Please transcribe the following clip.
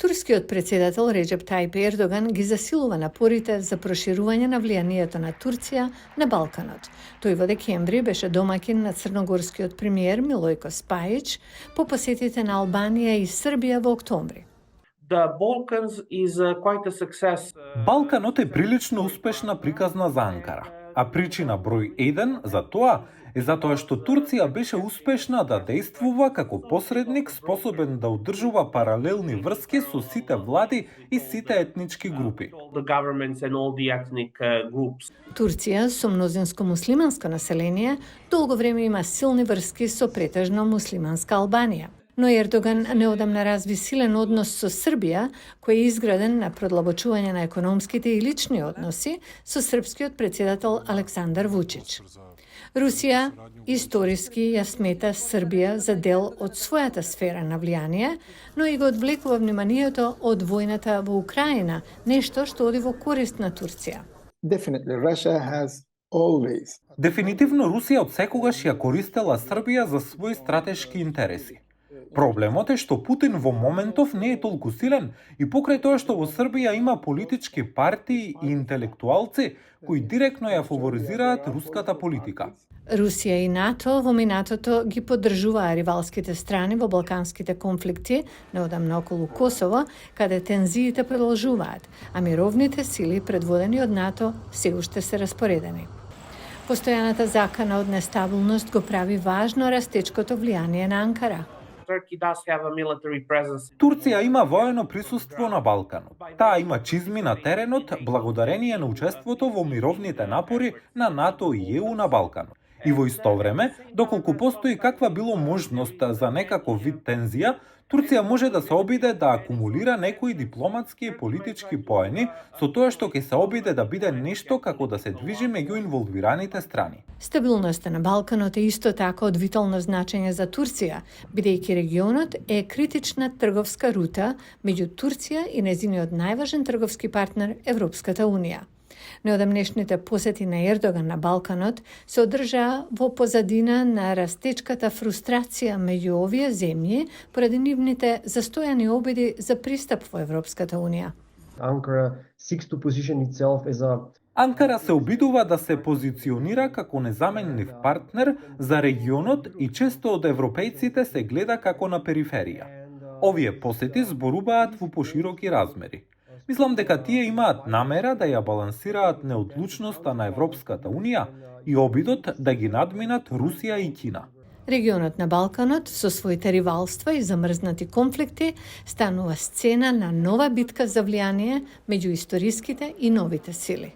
Турскиот председател Реджеп Тајип Ердоган ги засилува напорите за проширување на влијанието на Турција на Балканот. Тој во декември беше домакин на црногорскиот премиер Милојко Спајич по посетите на Албанија и Србија во октомври. Балканот е прилично успешна приказна за Анкара, а причина број 1 за тоа е затоа што Турција беше успешна да действува како посредник способен да одржува паралелни врски со сите влади и сите етнички групи. Турција, со мнозинско муслиманско население, долго време има силни врски со претежно муслиманска Албанија. Но Ердоган неодамна разви силен однос со Србија, кој е изграден на продлабочување на економските и лични односи со српскиот председател Александар Вучич. Русија историски ја смета Србија за дел од својата сфера на влијание, но и го одвлекува вниманието од војната во Украина, нешто што оди во корист на Турција. Дефинитивно Русија одсекогаш ја користела Србија за своји стратешки интереси. Проблемот е што Путин во моментов не е толку силен и покрај тоа што во Србија има политички партии и интелектуалци кои директно ја фаворизираат руската политика. Русија и НАТО во минатото ги поддржуваа ривалските страни во балканските конфликти, неодамна околу Косово, каде тензиите продолжуваат, а мировните сили предводени од НАТО се уште се распоредени. Постојаната закана од нестабилност го прави важно растечкото влијание на Анкара. Турција има воено присуство на Балканот. Таа има чизми на теренот благодарение на учеството во мировните напори на НАТО и ЕУ на Балканот. И во исто време, доколку постои каква било можност за некаков вид тензија, Турција може да се обиде да акумулира некои дипломатски и политички поени со тоа што ќе се обиде да биде нешто како да се движи меѓу инволвираните страни. Стабилноста на Балканот е исто така од витално значење за Турција, бидејќи регионот е критична трговска рута меѓу Турција и нејзиниот најважен трговски партнер Европската Унија. Неодамнешните посети на Ердоган на Балканот се одржаа во позадина на растечката фрустрација меѓу овие земји поради нивните застојани обиди за пристап во Европската Унија. Анкара се обидува да се позиционира како незаменлив партнер за регионот и често од европејците се гледа како на периферија. Овие посети зборуваат во пошироки размери. Мислам дека тие имаат намера да ја балансираат неодлучноста на Европската Унија и обидот да ги надминат Русија и Кина. Регионот на Балканот со своите ривалства и замрзнати конфликти станува сцена на нова битка за влијание меѓу историските и новите сили.